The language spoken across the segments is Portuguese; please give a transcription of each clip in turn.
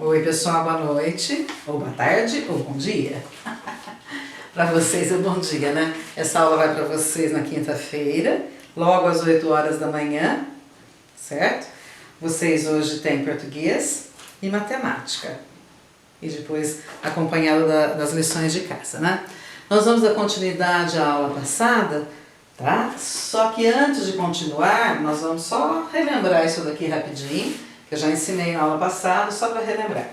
Oi pessoal, boa noite, ou boa tarde, ou bom dia. Para vocês é bom dia, né? Essa aula vai para vocês na quinta-feira, logo às 8 horas da manhã, certo? Vocês hoje têm português e matemática. E depois acompanhado das lições de casa, né? Nós vamos dar continuidade à aula passada, tá? Só que antes de continuar, nós vamos só relembrar isso daqui rapidinho, que eu já ensinei na aula passada, só para relembrar.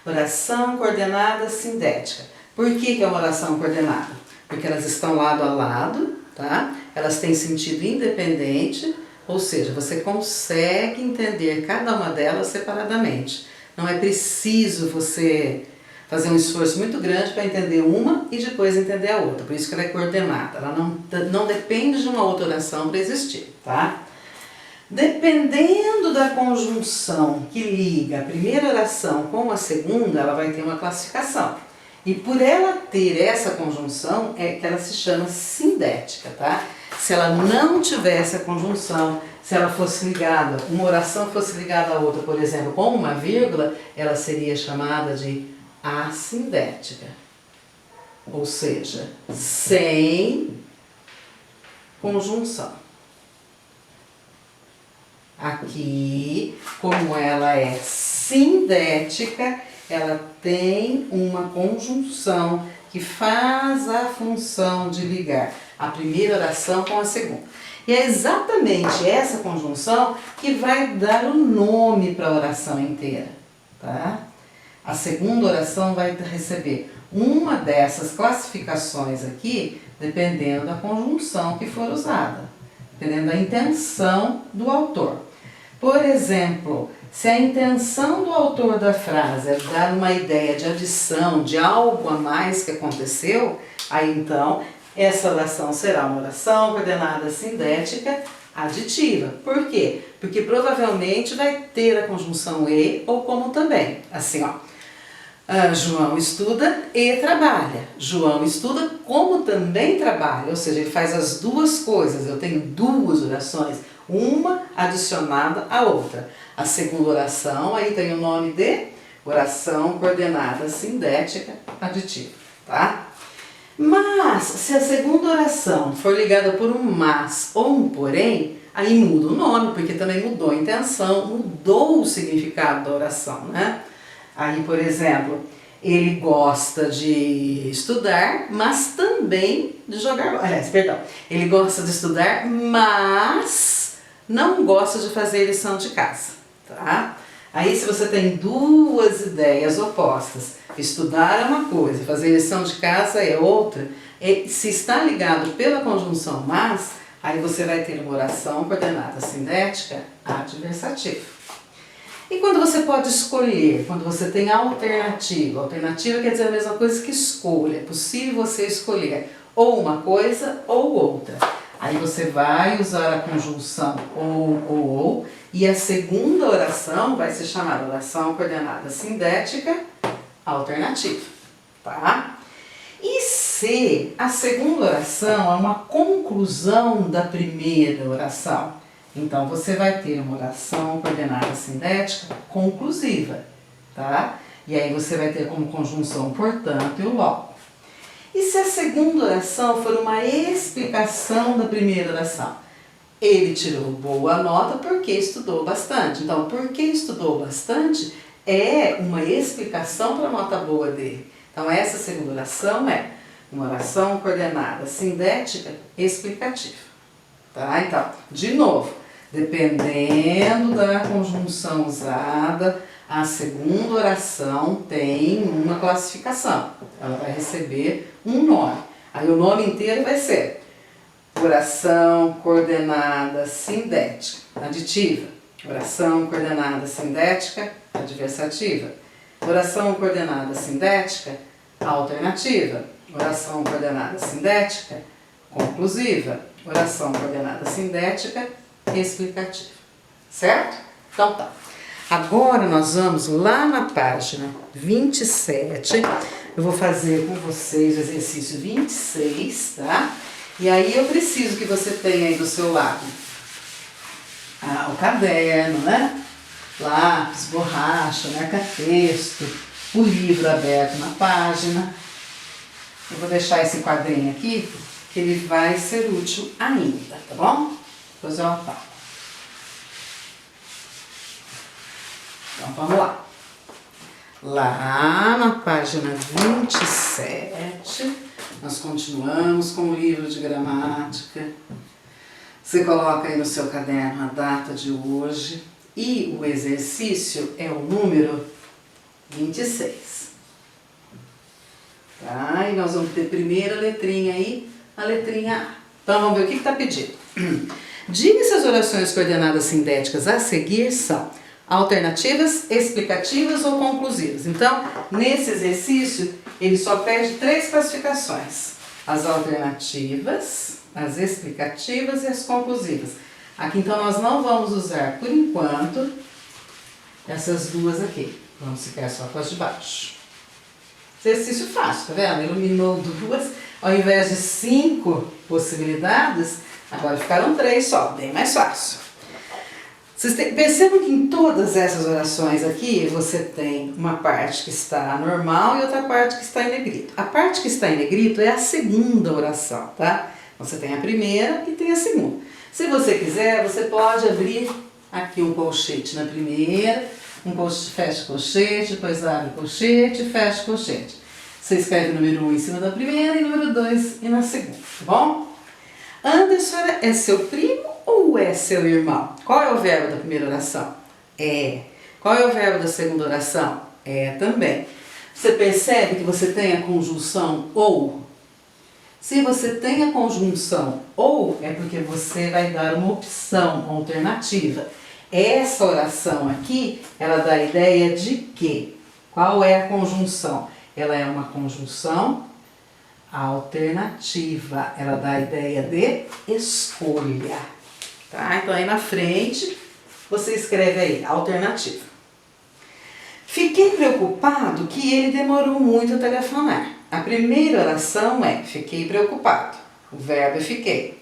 Oração coordenada sindética. Por que é uma oração coordenada? Porque elas estão lado a lado, tá? Elas têm sentido independente, ou seja, você consegue entender cada uma delas separadamente. Não é preciso você fazer um esforço muito grande para entender uma e depois entender a outra. Por isso que ela é coordenada. Ela não depende de uma outra oração para existir, tá? Dependendo da conjunção que liga a primeira oração com a segunda, ela vai ter uma classificação. E por ela ter essa conjunção, é que ela se chama sindética, tá? Se ela não tivesse a conjunção, se ela fosse ligada, uma oração fosse ligada a outra, por exemplo, com uma vírgula, ela seria chamada de assindética. Ou seja, sem conjunção. Aqui, como ela é sindética, ela tem uma conjunção que faz a função de ligar a primeira oração com a segunda. E é exatamente essa conjunção que vai dar o nome para a oração inteira, tá? A segunda oração vai receber uma dessas classificações aqui, dependendo da conjunção que for usada, dependendo da intenção do autor. Por exemplo, se a intenção do autor da frase é dar uma ideia de adição, de algo a mais que aconteceu, aí então essa oração será uma oração coordenada sindética aditiva. Por quê? Porque provavelmente vai ter a conjunção e ou como também. Assim, ó. João estuda e trabalha. João estuda como também trabalha, ou seja, ele faz as duas coisas. Eu tenho duas orações, uma adicionada à outra. A segunda oração, aí tem o nome de oração coordenada sindética aditiva, tá? Mas, se a segunda oração for ligada por um mas ou um porém, aí muda o nome, porque também mudou a intenção, mudou o significado da oração, né? Aí, por exemplo, ele gosta de estudar, mas também de jogar bola. Aliás, perdão, ele gosta de estudar, mas não gosta de fazer lição de casa, tá? Aí, se você tem duas ideias opostas, estudar é uma coisa, fazer lição de casa é outra, e se está ligado pela conjunção mas, aí você vai ter uma oração coordenada sindética adversativa. E quando você pode escolher, quando você tem alternativa, alternativa quer dizer a mesma coisa que escolha, é possível você escolher ou uma coisa ou outra. Aí você vai usar a conjunção ou, e a segunda oração vai se chamar oração coordenada sindética alternativa, tá? E se a segunda oração é uma conclusão da primeira oração, então você vai ter uma oração coordenada sindética conclusiva, tá? E aí você vai ter como conjunção portanto e o logo. E se a segunda oração for uma explicação da primeira oração? Ele tirou boa nota porque estudou bastante. Então, porque estudou bastante é uma explicação para a nota boa dele. Então, essa segunda oração é uma oração coordenada sindética explicativa. Tá? Então, de novo, dependendo da conjunção usada, a segunda oração tem uma classificação. Ela vai receber um nome. Aí o nome inteiro vai ser oração coordenada sindética aditiva, oração coordenada sindética adversativa, oração coordenada sindética alternativa, oração coordenada sindética conclusiva, oração coordenada sindética explicativa. Certo? Então tá. Agora nós vamos lá na página 27, eu vou fazer com vocês o exercício 26, tá? E aí eu preciso que você tenha aí do seu lado o caderno, né? lápis, borracha, marca-texto, o livro aberto na página. Eu vou deixar esse quadrinho aqui, que ele vai ser útil ainda, tá bom? Depois eu apago. Então vamos lá. Lá na página 27, nós continuamos com o livro de gramática. Você coloca aí no seu caderno a data de hoje e o exercício é o número 26. Tá? E nós vamos ter primeira letrinha aí, a letrinha A. Então vamos ver o que está pedindo. Diga se as orações coordenadas sindéticas a seguir são alternativas, explicativas ou conclusivas. Então, nesse exercício, ele só pede 3 classificações: as alternativas, as explicativas e as conclusivas. Aqui, então, nós não vamos usar, por enquanto, essas duas aqui. Vamos ficar só com as de baixo. Exercício fácil, tá vendo? Eliminou 2, ao invés de 5 possibilidades, agora ficaram 3 só, bem mais fácil. Vocês percebam que em todas essas orações aqui, você tem uma parte que está normal e outra parte que está em negrito. A parte que está em negrito é a segunda oração, tá? Você tem a primeira e tem a segunda. Se você quiser, você pode abrir aqui um colchete na primeira, fecha o colchete, depois abre o colchete, fecha o colchete. Você escreve número 1 em cima da primeira e número 2 na segunda, tá bom? Anderson é seu primo ou é seu irmão? Qual é o verbo da primeira oração? É. Qual é o verbo da segunda oração? É também. Você percebe que você tem a conjunção ou? Se você tem a conjunção ou, é porque você vai dar uma opção, uma alternativa. Essa oração aqui, ela dá a ideia de quê? Qual é a conjunção? Ela é uma conjunção alternativa. Ela dá a ideia de escolha. Tá? Então aí na frente, você escreve aí, alternativa. Fiquei preocupado que ele demorou muito a telefonar. A primeira oração é fiquei preocupado. O verbo é fiquei.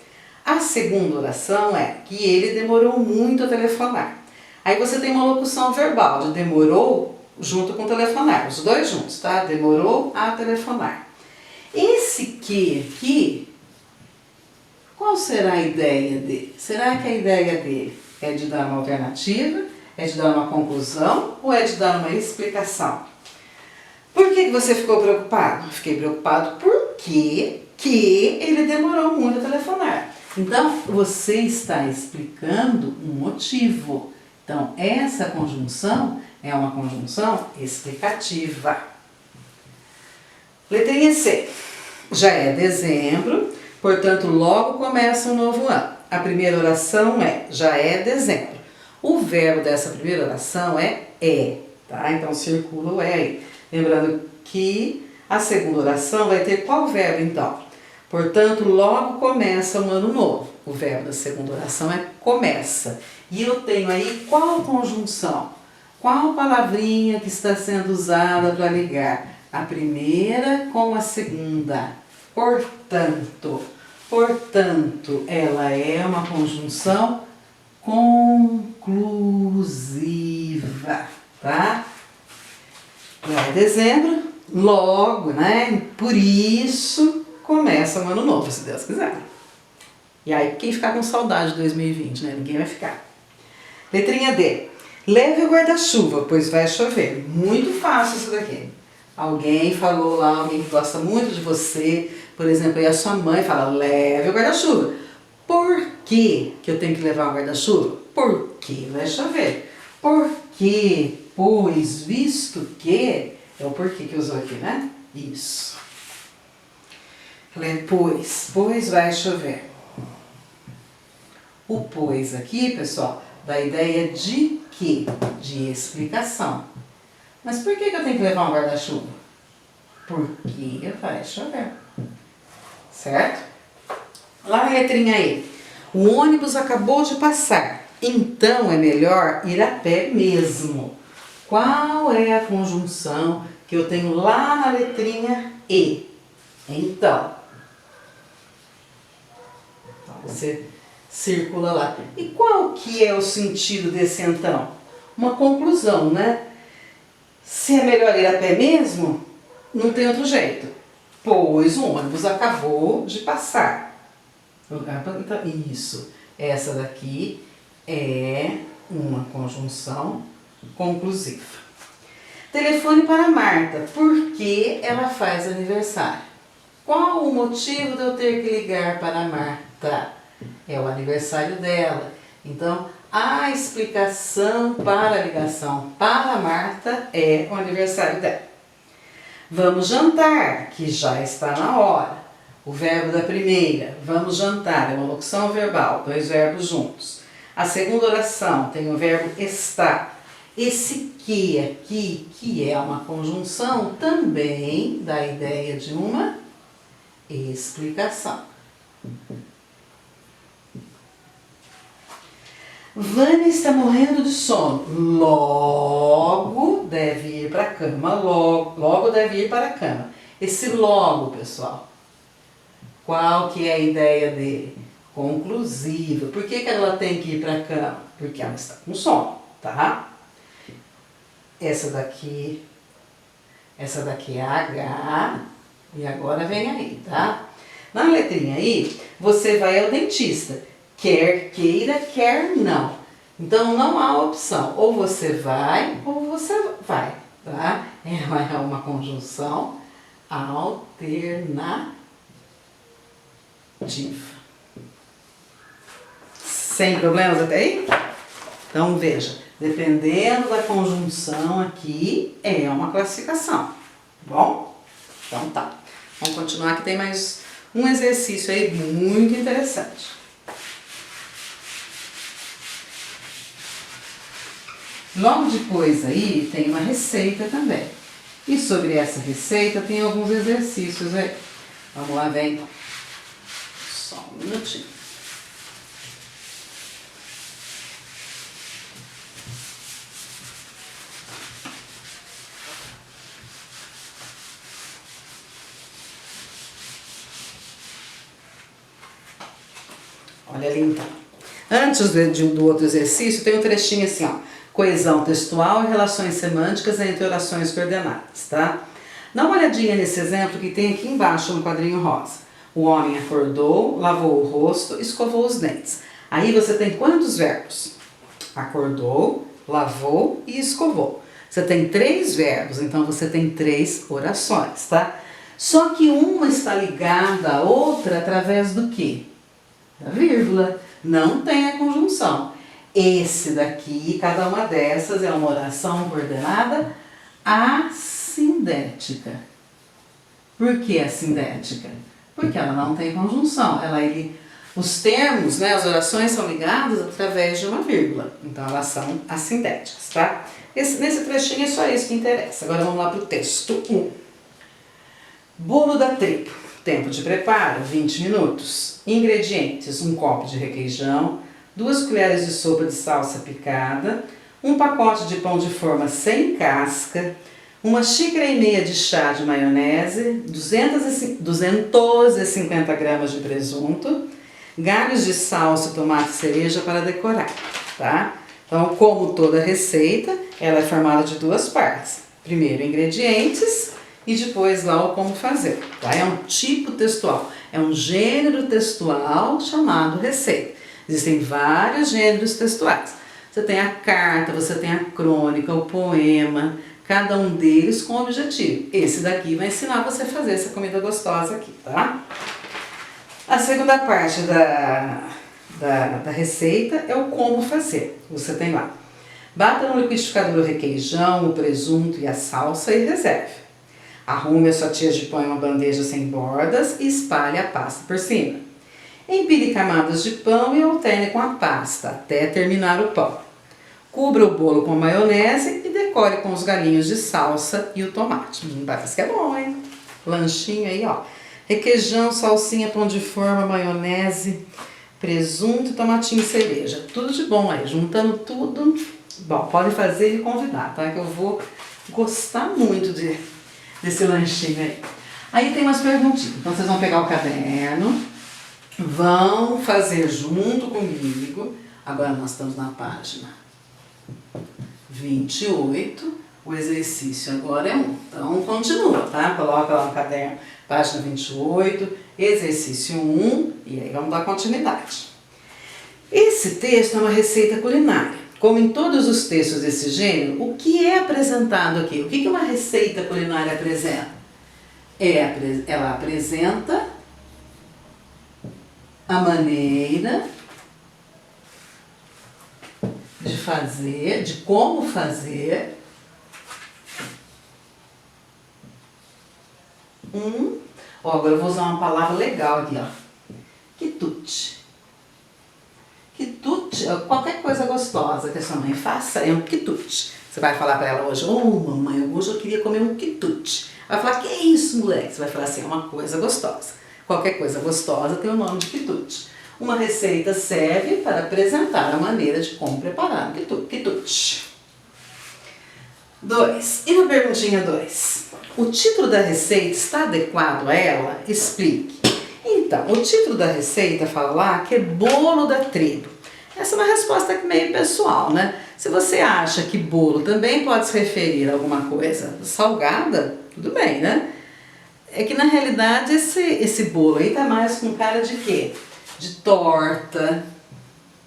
A segunda oração é que ele demorou muito a telefonar. Aí você tem uma locução verbal de demorou junto com telefonar, os dois juntos, tá? Demorou a telefonar. Esse que aqui, qual será a ideia dele? Será que a ideia dele é de dar uma alternativa, é de dar uma conclusão ou é de dar uma explicação? Por que você ficou preocupado? Fiquei preocupado porque ele demorou muito a telefonar. Então, você está explicando um motivo. Então, essa conjunção é uma conjunção explicativa. Letrinha C. Já é dezembro, portanto, logo começa um novo ano. A primeira oração é já é dezembro. O verbo dessa primeira oração é, tá? Então, circula o aí. Lembrando que a segunda oração vai ter qual verbo, então? Portanto, logo começa um ano novo. O verbo da segunda oração é começa. E eu tenho aí qual conjunção? Qual palavrinha que está sendo usada para ligar a primeira com a segunda? Portanto. Portanto, ela é uma conjunção conclusiva, tá? Já é dezembro, logo, né? Por isso começa um ano novo, se Deus quiser. E aí, quem ficar com saudade de 2020, né? Ninguém vai ficar. Letrinha D. Leve o guarda-chuva, pois vai chover. Muito fácil isso daqui. Alguém falou lá, alguém que gosta muito de você, por exemplo, aí a sua mãe fala, leve o guarda-chuva. Por que eu tenho que levar o guarda-chuva? Porque vai chover. Por quê? Pois, visto que, é o porquê que usou aqui, né? Isso. Pois vai chover. O pois aqui, pessoal, dá a ideia de quê? De explicação. Mas por que eu tenho que levar um guarda-chuva? Porque vai chover. Certo? Lá na letrinha E. O ônibus acabou de passar, então é melhor ir a pé mesmo. Qual é a conjunção que eu tenho lá na letrinha E? Então. Você circula lá. E qual que é o sentido desse então? uma conclusão, né? Se é melhor ir a pé mesmo, não tem outro jeito, pois o ônibus acabou de passar. Então, isso, essa daqui é uma conjunção conclusiva. Telefone para Marta, porque ela faz aniversário. Qual o motivo de eu ter que ligar para Marta? É o aniversário dela. Então, a explicação para a ligação para Marta é o aniversário dela. Vamos jantar, que já está na hora. O verbo da primeira, vamos jantar, é uma locução verbal, dois verbos juntos. A segunda oração tem o verbo estar. Esse que aqui, que é uma conjunção, também dá a ideia de uma explicação. Vânia está morrendo de sono. Logo deve ir para a cama. Logo deve ir para a cama. Esse logo, pessoal, qual que é a ideia dele? Conclusiva. Por que ela tem que ir para a cama? Porque ela está com sono, tá? Essa daqui é H, e agora vem aí, tá? Na letrinha I, você vai ao dentista. Quer queira, quer não. Então não há opção. Ou você vai, ou você vai, tá? Ela é uma conjunção alternativa. Sem problemas até aí? Então veja, dependendo da conjunção aqui, é uma classificação, tá bom? Então tá. Vamos continuar que tem mais um exercício aí muito interessante. Logo depois aí tem uma receita também. E sobre essa receita tem alguns exercícios aí. Vamos lá, vem. Só um minutinho. Olha ali então. Antes do outro exercício, tem um trechinho assim, ó. Coesão textual e relações semânticas entre orações coordenadas, tá? Dá uma olhadinha nesse exemplo que tem aqui embaixo no quadrinho rosa. O homem acordou, lavou o rosto, escovou os dentes. Aí você tem quantos verbos? Acordou, lavou e escovou. Você tem 3 verbos, então você tem 3 orações, tá? Só que uma está ligada à outra através do quê? Da vírgula. Não tem a conjunção. Esse daqui, cada uma dessas é uma oração coordenada assindética. Por que assindética? Porque ela não tem conjunção. Os termos, né, as orações são ligadas através de uma vírgula. Então elas são assindéticas, tá? Nesse trechinho é só isso que interessa. Agora vamos lá para o texto 1. Bolo da tribo. Tempo de preparo, 20 minutos. Ingredientes, 1 copo de requeijão, 2 colheres de sopa de salsa picada, 1 pacote de pão de forma sem casca, 1,5 xícaras de chá de maionese, 250 gramas de presunto, galhos de salsa, tomate e cereja para decorar, tá? Então, como toda receita, ela é formada de 2 partes. Primeiro, ingredientes e depois lá o como fazer, tá? É um tipo textual, é um gênero textual chamado receita. Existem vários gêneros textuais. Você tem a carta, você tem a crônica, o poema, cada um deles com objetivo. Esse daqui vai ensinar você a fazer essa comida gostosa aqui, tá? A segunda parte da receita é o como fazer. Você tem lá. Bata no liquidificador o requeijão, o presunto e a salsa e reserve. Arrume as fatias de pão em uma bandeja sem bordas e espalhe a pasta por cima. Empilhe camadas de pão e alterne com a pasta até terminar o pão. Cubra o bolo com maionese e decore com os galinhos de salsa e o tomate. Parece que é bom, hein? Lanchinho aí, ó. Requeijão, salsinha, pão de forma, maionese, presunto, tomatinho e cereja. Tudo de bom aí, juntando tudo. Bom, pode fazer e convidar, tá? Que eu vou gostar muito desse lanchinho aí. Aí tem umas perguntinhas. Então vocês vão pegar o caderno, vão fazer junto comigo. Agora nós estamos na página 28, o exercício agora é 1. Então, continua, tá? Coloca lá no caderno, página 28, exercício 1, e aí vamos dar continuidade. Esse texto é uma receita culinária. Como em todos os textos desse gênero, o que é apresentado aqui? O que uma receita culinária apresenta? Ela apresenta a maneira de fazer, de como fazer agora eu vou usar uma palavra legal aqui, ó. Quitute. Quitute, qualquer coisa gostosa que a sua mãe faça é um quitute. Você vai falar pra ela hoje, mamãe, hoje eu queria comer um quitute. Vai falar, que é isso, moleque? Você vai falar assim, é uma coisa gostosa. Qualquer coisa gostosa tem o nome de quitute. Uma receita serve para apresentar a maneira de como preparar um quitute. 2. E na perguntinha 2? O título da receita está adequado a ela? Explique. Então, o título da receita fala lá que é bolo da tribo. Essa é uma resposta meio pessoal, né? Se você acha que bolo também pode se referir a alguma coisa salgada, tudo bem, né? É que na realidade esse bolo aí tá mais com cara de quê? De torta,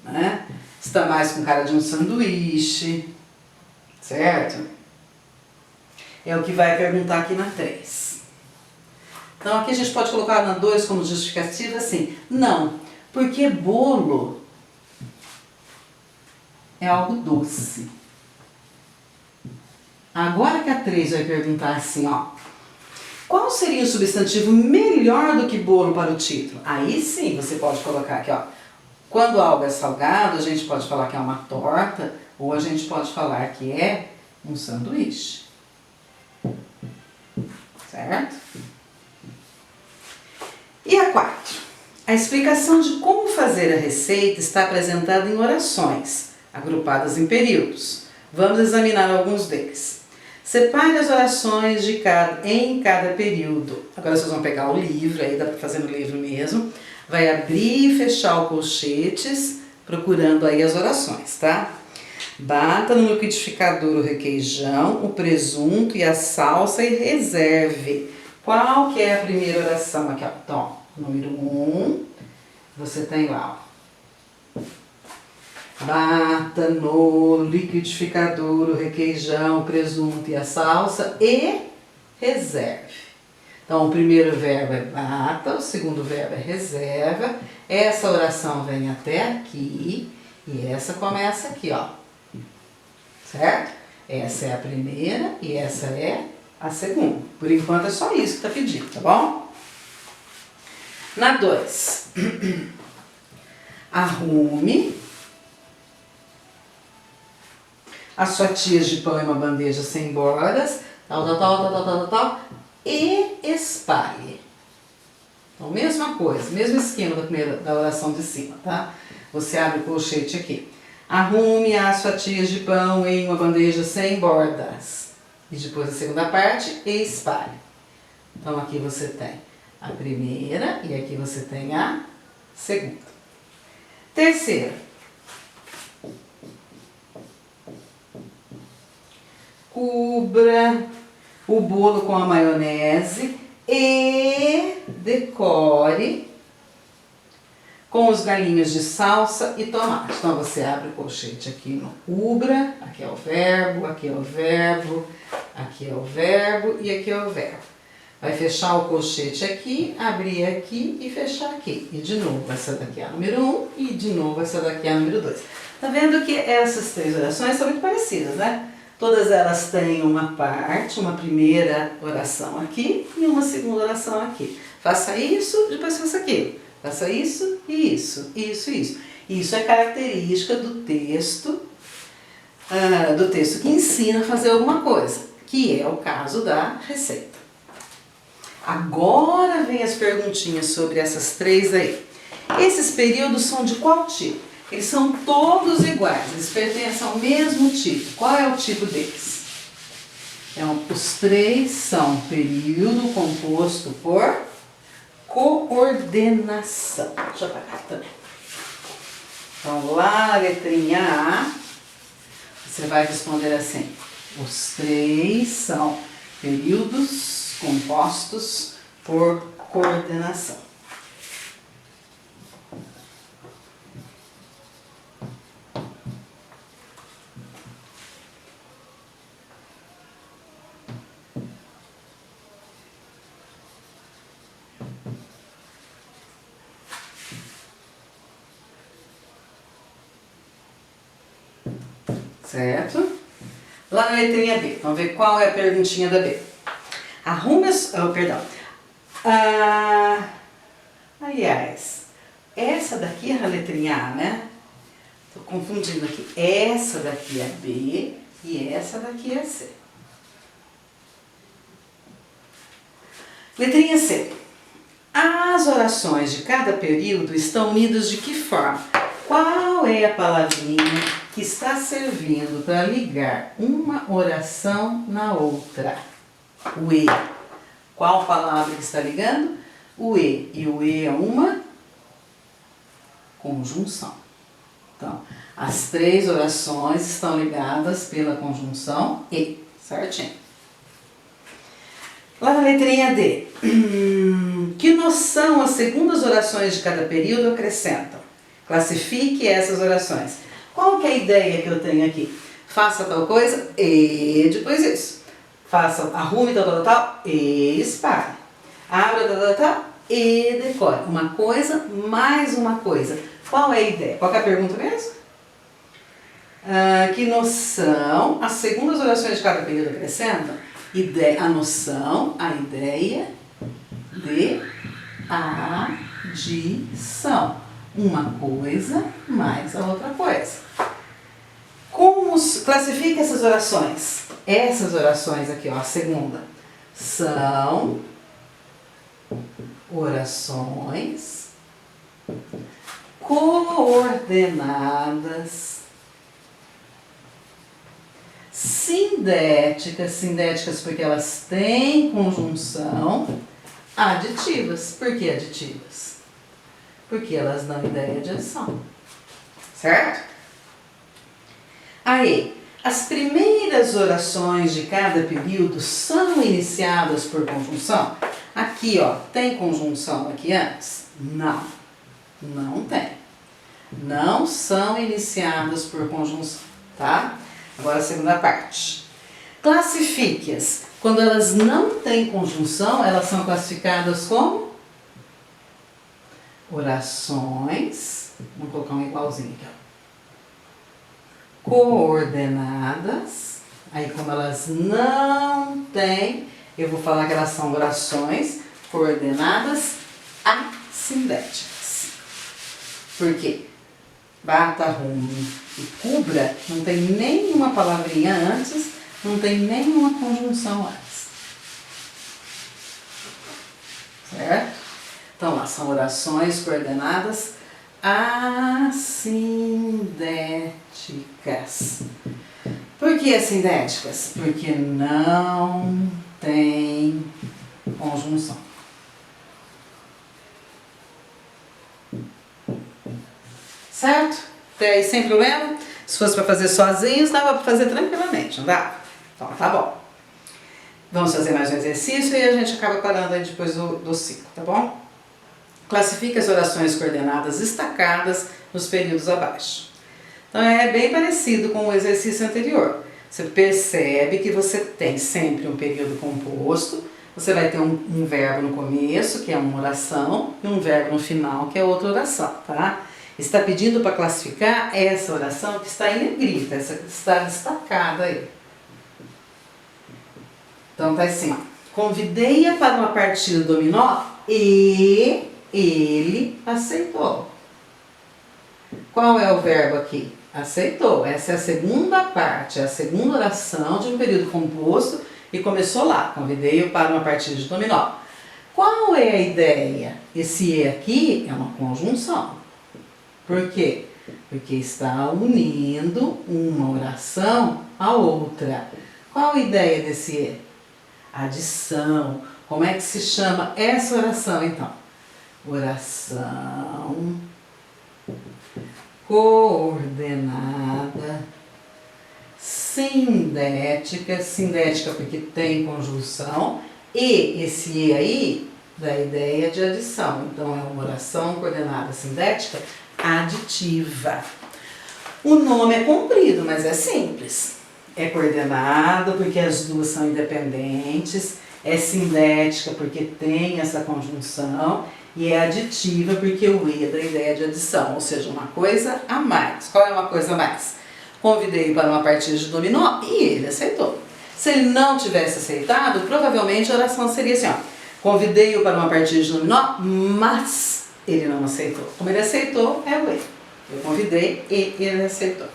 né? Está mais com cara de um sanduíche, certo? É o que vai perguntar aqui na 3. Então aqui a gente pode colocar na 2 como justificativa assim, não, porque bolo é algo doce. Agora que a 3 vai perguntar assim, ó, qual seria o substantivo melhor do que bolo para o título? Aí sim você pode colocar aqui, ó, quando algo é salgado, a gente pode falar que é uma torta, ou a gente pode falar que é um sanduíche. Certo? E a 4. A explicação de como fazer a receita está apresentada em orações, agrupadas em períodos. Vamos examinar alguns deles. Separe as orações em cada período. Agora vocês vão pegar o livro, aí dá para fazer no livro mesmo. Vai abrir e fechar os colchetes, procurando aí as orações, tá? Bata no liquidificador o requeijão, o presunto e a salsa e reserve. Qual que é a primeira oração aqui? Ó? Então, número 1, você tem lá, ó. Bata no liquidificador o requeijão, o presunto e a salsa e reserve. Então, o primeiro verbo é bata, o segundo verbo é reserva. Essa oração vem até aqui e essa começa aqui, ó. Certo? Essa é a primeira e essa é a segunda. Por enquanto é só isso que está pedido, tá bom? Na 2. Arrume as fatias de pão em uma bandeja sem bordas, tal, e espalhe. Então, mesma coisa, mesmo esquema da oração de cima, tá? Você abre o colchete aqui. Arrume as fatias de pão em uma bandeja sem bordas. E depois a segunda parte, e espalhe. Então aqui você tem a primeira e aqui você tem a segunda. Terceira. Cubra o bolo com a maionese e decore com os galinhos de salsa e tomate. Então você abre o colchete aqui no cubra, aqui é o verbo, aqui é o verbo, aqui é o verbo e aqui é o verbo. Vai fechar o colchete aqui, abrir aqui e fechar aqui. E de novo essa daqui é a número 1 e de novo essa daqui é a número 2. Tá vendo que essas 3 orações são muito parecidas, né? Todas elas têm uma parte, uma primeira oração aqui e uma segunda oração aqui. Faça isso, depois faça aquilo. Faça isso e isso, isso e isso. Isso é característica do texto que ensina a fazer alguma coisa, que é o caso da receita. Agora vem as perguntinhas sobre essas 3 aí. Esses períodos são de qual tipo? Eles são todos iguais, eles pertencem ao mesmo tipo. Qual é o tipo deles? Então, os 3 são período composto por coordenação. Deixa eu apagar também. Então, lá a letrinha A, Você vai responder assim: os três são períodos compostos por coordenação. Certo? Lá na letrinha B, vamos ver qual é a perguntinha da B. Arrume aliás, essa daqui é a letrinha A, né? Tô confundindo aqui. Essa daqui é B e essa daqui é C. Letrinha C. As orações de cada período estão unidas de que forma? Qual é a palavrinha que está servindo para ligar uma oração na outra? O E. Qual palavra que está ligando? O E. E o E é uma conjunção. Então, as três orações estão ligadas pela conjunção E. Certinho. Lá na letrinha D. Que noção as segundas orações de cada período acrescentam? Classifique essas orações. Qual que é a ideia que eu tenho aqui? Faça tal coisa e depois isso. Faça, arrume tal e espalhe. Abra tal e decore. Uma coisa mais uma coisa. Qual é a ideia? Qual que é a pergunta mesmo? Que noção as segundas orações de cada período acrescentam? A noção, a ideia de adição. Uma coisa mais a outra coisa. Como classifica essas orações? Essas orações aqui, ó, a segunda, são orações coordenadas, sindéticas porque elas têm conjunção, aditivas. Por que aditivas? Porque elas dão ideia de ação. Certo? Aí, as primeiras orações de cada período são iniciadas por conjunção? Aqui, ó, tem conjunção aqui antes? Não, não tem. Não são iniciadas por conjunção, tá? Agora a segunda parte. Classifique-as. Quando elas não têm conjunção, elas são classificadas como orações. Vamos colocar um igualzinho aqui, ó. Coordenadas. Aí, como elas não têm, eu vou falar que elas são orações coordenadas assindéticas. Por quê? Bata, arrume e cubra não tem nenhuma palavrinha antes, não tem nenhuma conjunção antes. Certo? Então, lá são orações coordenadas assindéticas. Por que assindéticas? Porque não tem conjunção. Certo? Até aí sem problema? Se fosse para fazer sozinhos, dava para fazer tranquilamente, não dá? Então, tá bom. Vamos fazer mais um exercício e a gente acaba parando aí depois do ciclo, tá bom? Classifique as orações coordenadas destacadas nos períodos abaixo. Então, é bem parecido com o exercício anterior. Você percebe que você tem sempre um período composto, você vai ter um verbo no começo, que é uma oração, e um verbo no final, que é outra oração, tá? Está pedindo para classificar essa oração que está em negrita, essa que está destacada aí. Então, tá assim, ó. Convidei-a para uma partida dominó e ele aceitou. Qual é o verbo aqui? Aceitou. Essa é a segunda parte, é a segunda oração de um período composto e começou lá. Convidei-o para uma partida de dominó. Qual é a ideia? Esse E aqui é uma conjunção. Por quê? Porque está unindo uma oração à outra. Qual a ideia desse E? Adição. Como é que se chama essa oração, então? Oração coordenada sindética, sindética porque tem conjunção, e esse E aí dá ideia de adição. Então é uma oração coordenada sindética aditiva. O nome é comprido, mas é simples. É coordenado porque as duas são independentes, é sindética porque tem essa conjunção e é aditiva porque o E dá ideia de adição, ou seja, uma coisa a mais. Qual é uma coisa a mais? Convidei-o para uma partida de dominó e ele aceitou. Se ele não tivesse aceitado, provavelmente a oração seria assim, ó. Convidei-o para uma partida de dominó, mas ele não aceitou. Como ele aceitou, é o E. Eu convidei e ele aceitou.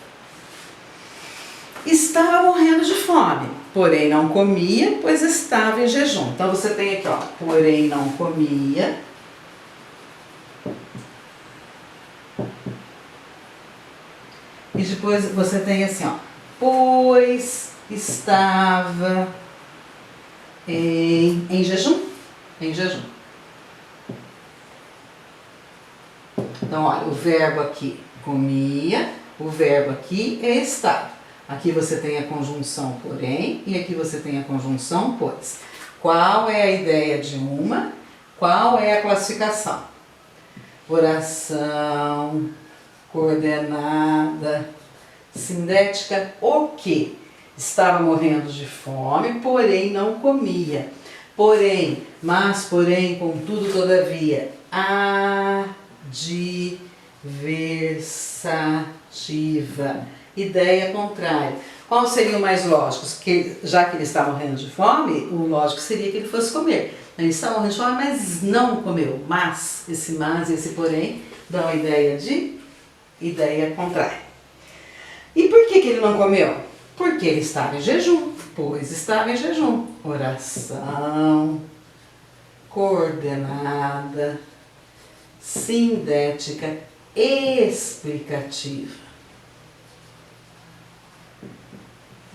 Estava morrendo de fome, porém não comia, pois estava em jejum. Então você tem aqui, ó, porém não comia. E depois você tem assim, ó, pois estava em jejum. Em jejum. Então, olha, o verbo aqui comia, o verbo aqui é estar. Aqui você tem a conjunção porém e aqui você tem a conjunção pois. Qual é a ideia de uma? Qual é a classificação? Oração coordenada sindética o que? Estava morrendo de fome, porém não comia. Porém, mas, porém, contudo, todavia, adversativa, ideia contrária. Qual seria o mais lógico? Que, já que ele está morrendo de fome, o lógico seria que ele fosse comer. Ele está morrendo de fome, mas não comeu. Mas, esse mas e esse porém dão a ideia de ideia contrária. E por que ele não comeu? Porque ele estava em jejum, pois estava em jejum. Oração coordenada sindética explicativa.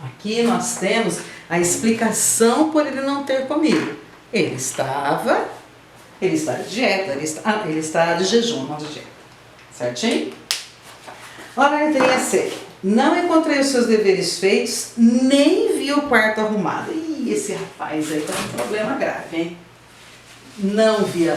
Aqui nós temos a explicação por ele não ter comido. Ele está de dieta, ele está de jejum, não de dieta. Certinho? Olha a letrinha C. Não encontrei os seus deveres feitos, nem vi o quarto arrumado. Ih, esse rapaz aí tá com um problema grave, hein? Não vi